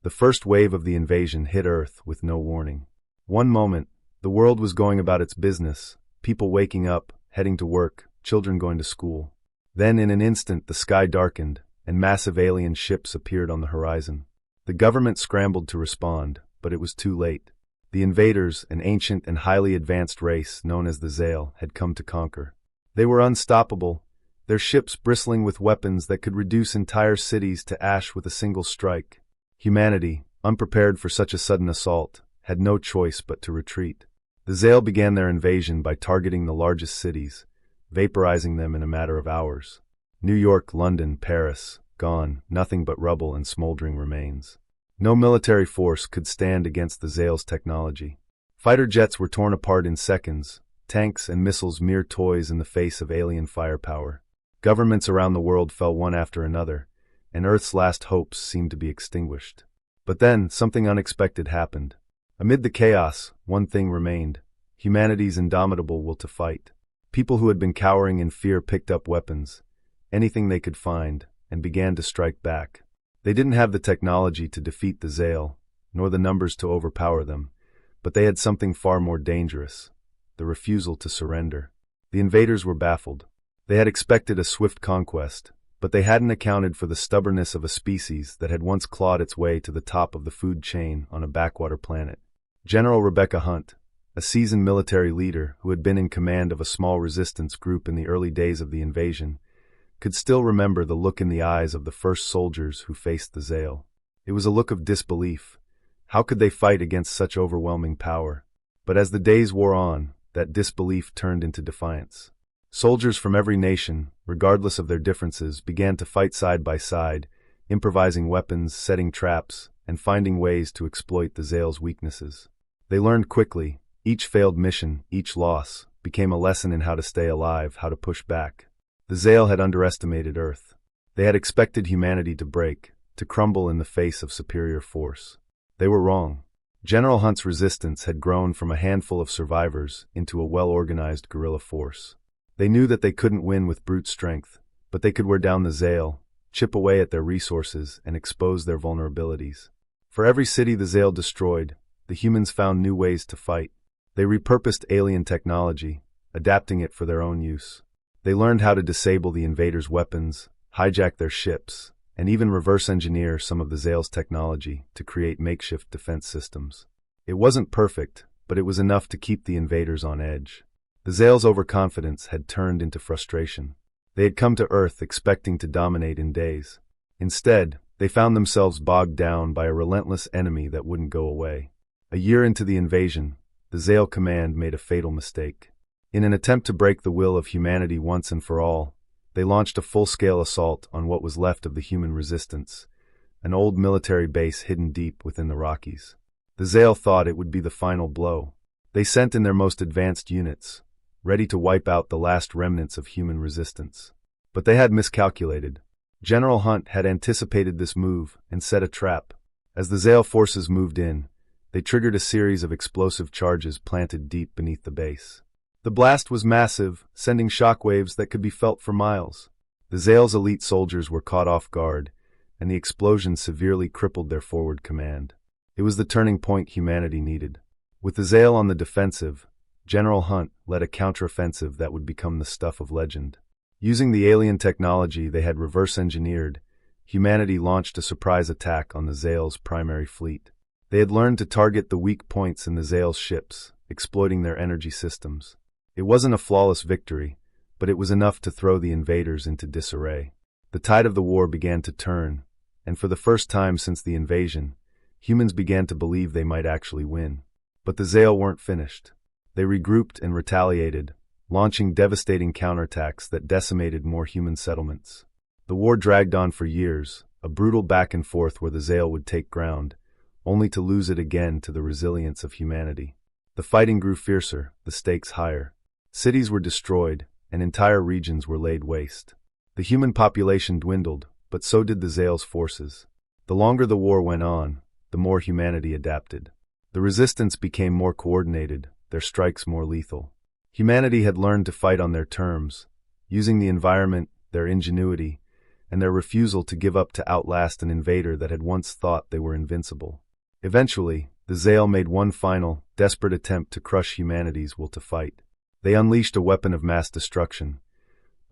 The first wave of the invasion hit Earth with no warning. One moment, the world was going about its business, people waking up, heading to work, children going to school. Then in an instant the sky darkened, and massive alien ships appeared on the horizon. The government scrambled to respond, but it was too late. The invaders, an ancient and highly advanced race known as the Zale, had come to conquer. They were unstoppable, their ships bristling with weapons that could reduce entire cities to ash with a single strike. Humanity, unprepared for such a sudden assault, had no choice but to retreat. The Zale began their invasion by targeting the largest cities, vaporizing them in a matter of hours. New York, London, Paris, gone, nothing but rubble and smoldering remains. No military force could stand against the Zale's technology. Fighter jets were torn apart in seconds, tanks and missiles mere toys in the face of alien firepower. Governments around the world fell one after another, and Earth's last hopes seemed to be extinguished. But then, something unexpected happened. Amid the chaos, one thing remained: humanity's indomitable will to fight. People who had been cowering in fear picked up weapons, anything they could find, and began to strike back. They didn't have the technology to defeat the Zale, nor the numbers to overpower them, but they had something far more dangerous: the refusal to surrender. The invaders were baffled. They had expected a swift conquest, but they hadn't accounted for the stubbornness of a species that had once clawed its way to the top of the food chain on a backwater planet. General Rebecca Hunt, a seasoned military leader who had been in command of a small resistance group in the early days of the invasion, could still remember the look in the eyes of the first soldiers who faced the Zale. It was a look of disbelief. How could they fight against such overwhelming power? But as the days wore on, that disbelief turned into defiance. Soldiers from every nation, regardless of their differences, began to fight side by side, improvising weapons, setting traps, and finding ways to exploit the Zale's weaknesses. They learned quickly. Each failed mission, each loss, became a lesson in how to stay alive, how to push back. The Zale had underestimated Earth. They had expected humanity to break, to crumble in the face of superior force. They were wrong. General Hunt's resistance had grown from a handful of survivors into a well-organized guerrilla force. They knew that they couldn't win with brute strength, but they could wear down the Zale, chip away at their resources, and expose their vulnerabilities. For every city the Zale destroyed, the humans found new ways to fight. They repurposed alien technology, adapting it for their own use. They learned how to disable the invaders' weapons, hijack their ships, and even reverse engineer some of the Zale's technology to create makeshift defense systems. It wasn't perfect, but it was enough to keep the invaders on edge. The Zale's overconfidence had turned into frustration. They had come to Earth expecting to dominate in days. Instead, they found themselves bogged down by a relentless enemy that wouldn't go away. A year into the invasion, the Zale command made a fatal mistake. In an attempt to break the will of humanity once and for all, they launched a full-scale assault on what was left of the human resistance, an old military base hidden deep within the Rockies. The Zale thought it would be the final blow. They sent in their most advanced units, ready to wipe out the last remnants of human resistance. But they had miscalculated. General Hunt had anticipated this move and set a trap. As the Zale forces moved in, they triggered a series of explosive charges planted deep beneath the base. The blast was massive, sending shockwaves that could be felt for miles. The Zale's elite soldiers were caught off guard, and the explosion severely crippled their forward command. It was the turning point humanity needed. With the Zale on the defensive, General Hunt led a counteroffensive that would become the stuff of legend. Using the alien technology they had reverse-engineered, humanity launched a surprise attack on the Zale's primary fleet. They had learned to target the weak points in the Zale's ships, exploiting their energy systems. It wasn't a flawless victory, but it was enough to throw the invaders into disarray. The tide of the war began to turn, and for the first time since the invasion, humans began to believe they might actually win. But the Zale weren't finished. They regrouped and retaliated, launching devastating counterattacks that decimated more human settlements. The war dragged on for years, a brutal back and forth where the Zale would take ground, only to lose it again to the resilience of humanity. The fighting grew fiercer, the stakes higher. Cities were destroyed, and entire regions were laid waste. The human population dwindled, but so did the Zale's forces. The longer the war went on, the more humanity adapted. The resistance became more coordinated, their strikes more lethal. Humanity had learned to fight on their terms, using the environment, their ingenuity, and their refusal to give up to outlast an invader that had once thought they were invincible. Eventually, the Zale made one final, desperate attempt to crush humanity's will to fight. They unleashed a weapon of mass destruction,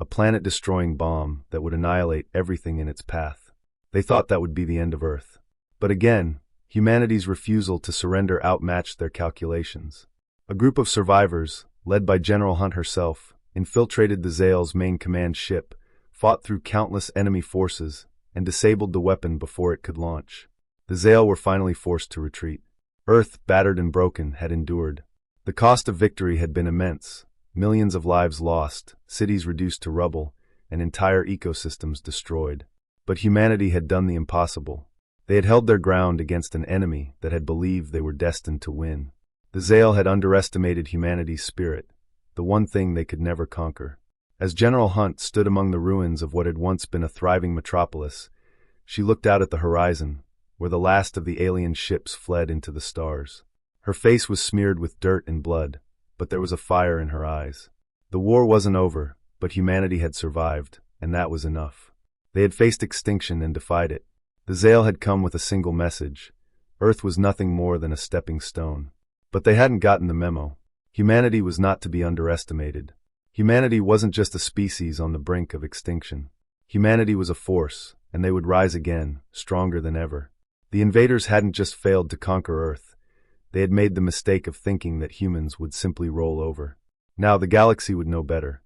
a planet-destroying bomb that would annihilate everything in its path. They thought that would be the end of Earth. But again, humanity's refusal to surrender outmatched their calculations. A group of survivors, led by General Hunt herself, infiltrated the Zale's main command ship, fought through countless enemy forces, and disabled the weapon before it could launch. The Zale were finally forced to retreat. Earth, battered and broken, had endured. The cost of victory had been immense. Millions of lives lost, cities reduced to rubble, and entire ecosystems destroyed. But humanity had done the impossible. They had held their ground against an enemy that had believed they were destined to win. The Zale had underestimated humanity's spirit, the one thing they could never conquer. As General Hunt stood among the ruins of what had once been a thriving metropolis, she looked out at the horizon, where the last of the alien ships fled into the stars. Her face was smeared with dirt and blood, but there was a fire in her eyes. The war wasn't over, but humanity had survived, and that was enough. They had faced extinction and defied it. The Zale had come with a single message. Earth was nothing more than a stepping stone. But they hadn't gotten the memo. Humanity was not to be underestimated. Humanity wasn't just a species on the brink of extinction. Humanity was a force, and they would rise again, stronger than ever. The invaders hadn't just failed to conquer Earth. They had made the mistake of thinking that humans would simply roll over. Now the galaxy would know better.